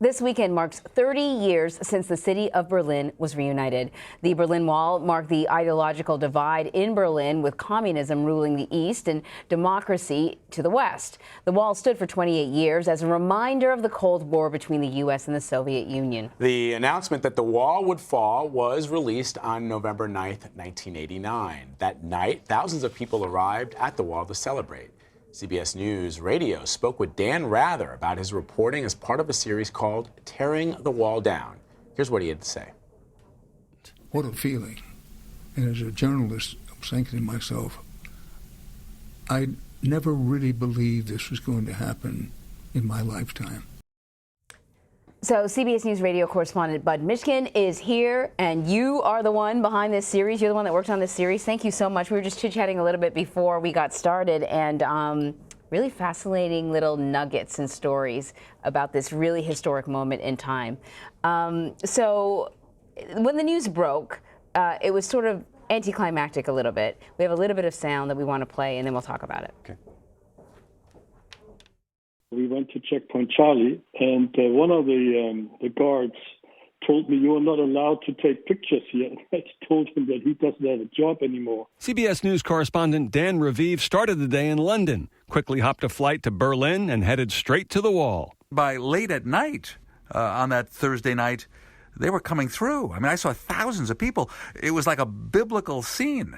This weekend marks 30 years since the city of Berlin was reunited. The Berlin Wall marked the ideological divide in Berlin, with communism ruling the east and democracy to the west. The wall stood for 28 years as a reminder of the Cold War between the U.S. and the Soviet Union. The announcement that the wall would fall was released on November 9th, 1989. That night, thousands of people arrived at the wall to celebrate. CBS News Radio spoke with Dan Rather about his reporting as part of a series called Tearing the Wall Down. Here's what he had to say. What a feeling. And as a journalist, I'm thinking to myself, I never really believed this was going to happen in my lifetime. So CBS News Radio correspondent Budd Mishkin is here, and you are the one behind this series. You're the one that worked on this series. Thank you so much. We were just chit-chatting a little bit before we got started, and really fascinating little nuggets and stories about this really historic moment in time. So when the news broke, it was sort of anticlimactic a little bit. We have a little bit of sound that we want to play, and then we'll talk about it. Okay. We went to Checkpoint Charlie, and one of the guards told me, "You are not allowed to take pictures here." I told him that he doesn't have a job anymore. CBS News correspondent Dan Raviv started the day in London, quickly hopped a flight to Berlin, and headed straight to the wall. By late at night, on that Thursday night, they were coming through. I mean, I saw thousands of people. It was like a biblical scene.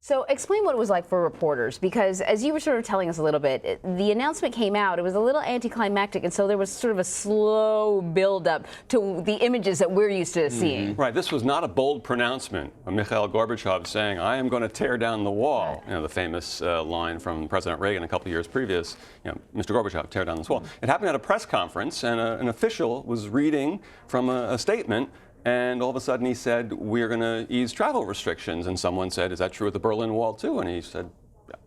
So explain what it was like for reporters, because as you were sort of telling us a little bit, the announcement came out, it was a little anticlimactic, and so there was sort of a slow build-up to the images that we're used to seeing. Right, this was not a bold pronouncement. Mikhail Gorbachev saying, "I am going to tear down the wall." Right. You know, the famous line from President Reagan a couple of years previous, you know, "Mr. Gorbachev, tear down this wall." It happened at a press conference, and an official was reading from a statement. And all of a sudden he said, "We're going to ease travel restrictions." And someone said, "Is that true at the Berlin Wall too?" And he said,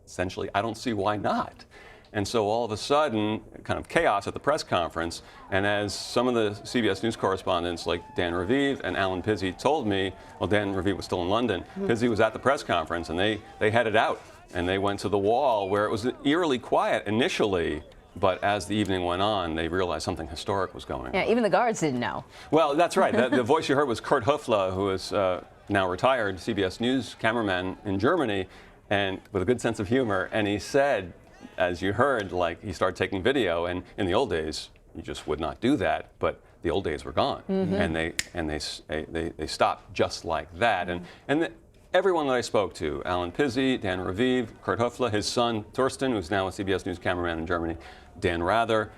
essentially, "I don't see why not." And so all of a sudden, kind of chaos at the press conference. And as some of the CBS News correspondents like Dan Raviv and Alan Pizzi told me, well, Dan Raviv was still in London, Pizzi was at the press conference, and they headed out. And they went to the wall, where it was eerily quiet initially. But as the evening went on, they realized something historic was going on. Yeah, even the guards didn't know. Well, that's right. The voice you heard was Kurt Höfler, who is now retired CBS News cameraman in Germany, and with a good sense of humor. And he said, as you heard, like, he started taking video, and in the old days, you just would not do that. But the old days were gone, and they stopped just like that. Everyone that I spoke to, Alan Pizzi, Dan Raviv, Kurt Höfler, his son Thorsten, who's now a CBS News cameraman in Germany, Dan Rather,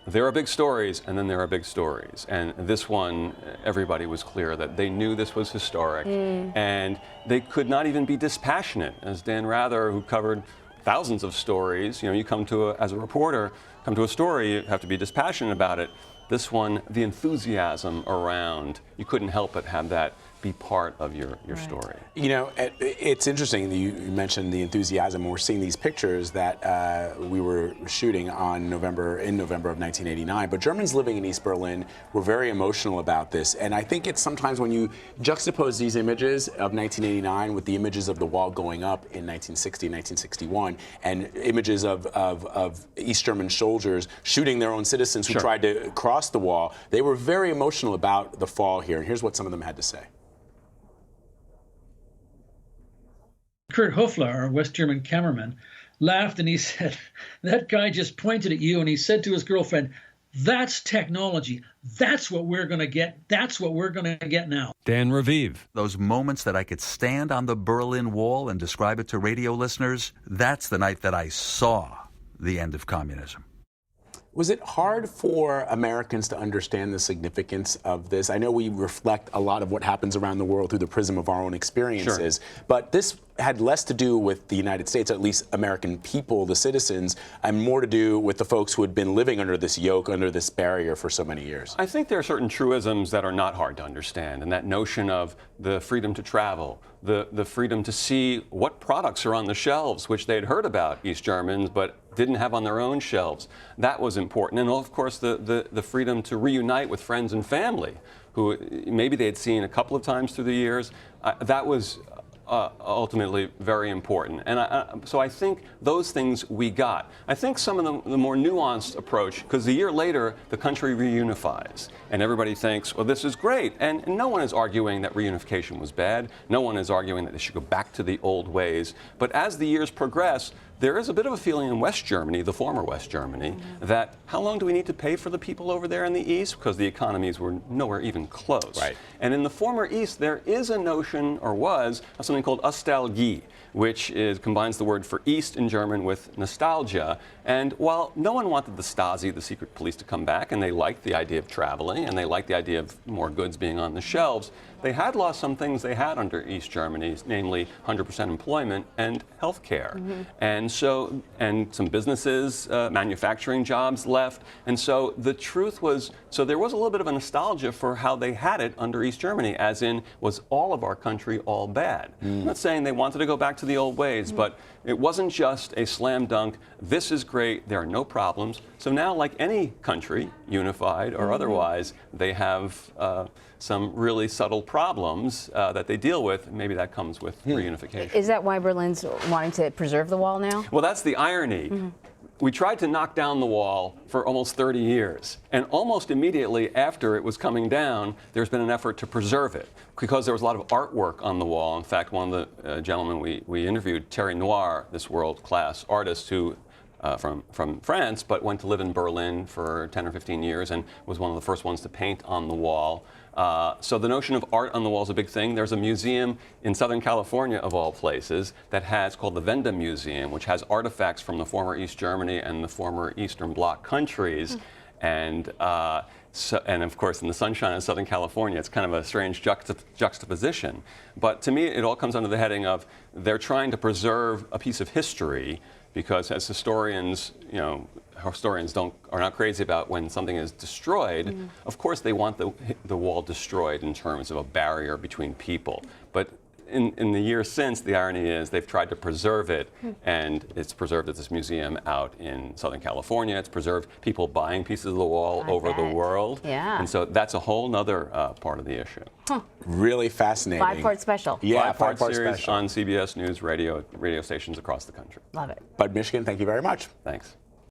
there are big stories, and then there are big stories. And this one, everybody was clear that they knew this was historic, and they could not even be dispassionate. As Dan Rather, who covered thousands of stories, you know, you come to as a reporter, come to a story, you have to be dispassionate about it. This one, the enthusiasm around, you couldn't help but have that be part of your story. You know, it's interesting that you mentioned the enthusiasm. We're seeing these pictures that we were shooting in November of 1989. But Germans living in East Berlin were very emotional about this. And I think it's sometimes when you juxtapose these images of 1989 with the images of the wall going up in 1960, 1961, and images of East German soldiers shooting their own citizens who tried to cross the wall, they were very emotional about the fall here. And here's what some of them had to say. Kurt Höfler, our West German cameraman, laughed and he said, "That guy just pointed at you and he said to his girlfriend, 'That's technology. That's what we're going to get. That's what we're going to get now.'" Dan Raviv. Those moments that I could stand on the Berlin Wall and describe it to radio listeners, that's the night that I saw the end of communism. Was it hard for Americans to understand the significance of this? I know we reflect a lot of what happens around the world through the prism of our own experiences, but this had less to do with the United States, at least American people, the citizens, and more to do with the folks who had been living under this yoke, under this barrier for so many years. I think there are certain truisms that are not hard to understand, and that notion of the freedom to travel, the freedom to see what products are on the shelves, which they'd heard about, East Germans, but didn't have on their own shelves. That was important. And of course, the freedom to reunite with friends and family, who maybe they had seen a couple of times through the years. That was ultimately very important. And so I think those things we got. I think some of the more nuanced approach, because a year later, the country reunifies. And everybody thinks, well, this is great. And no one is arguing that reunification was bad. No one is arguing that they should go back to the old ways. But as the years progress, there is a bit of a feeling in West Germany, the former West Germany, that how long do we need to pay for the people over there in the East? Because the economies were nowhere even close. Right. And in the former East, there is a notion, or was, of something called Ostalgie, which combines the word for East in German with nostalgia. And while no one wanted the Stasi, the secret police, to come back, and they liked the idea of traveling, and they liked the idea of more goods being on the shelves, they had lost some things they had under East Germany, namely 100% employment and health care. And so, and some businesses, manufacturing jobs left. And so the truth was, so there was a little bit of a nostalgia for how they had it under East Germany, as in, was all of our country all bad? I'm not saying they wanted to go back to the old ways, but it wasn't just a slam dunk, this is great, there are no problems. So now, like any country, unified or otherwise, they have some really subtle problems that they deal with. Maybe that comes with reunification. Is that why Berlin's wanting to preserve the wall now? Well, that's the irony. We tried to knock down the wall for almost 30 years. And almost immediately after it was coming down, there's been an effort to preserve it, because there was a lot of artwork on the wall. In fact, one of the gentlemen we interviewed, Terry Noir, this world-class artist who from France, but went to live in Berlin for 10 or 15 years and was one of the first ones to paint on the wall. So the notion of art on the wall is a big thing. There's a museum in Southern California, of all places, that has, called the Wende Museum, which has artifacts from the former East Germany and the former Eastern Bloc countries. And of course, in the sunshine of Southern California, it's kind of a strange juxtaposition. But to me, it all comes under the heading of they're trying to preserve a piece of history, because as historians, historians are not crazy about when something is destroyed. Of course, they want the wall destroyed in terms of a barrier between people. But in the years since, the irony is they've tried to preserve it, and it's preserved at this museum out in Southern California. It's preserved people buying pieces of the wall over the world. Yeah. And so that's a whole nother part of the issue. Really fascinating. 5-part special. Yeah, Five-part series special on CBS News Radio stations across the country. Love it. Budd Mishkin, thank you very much. Thanks.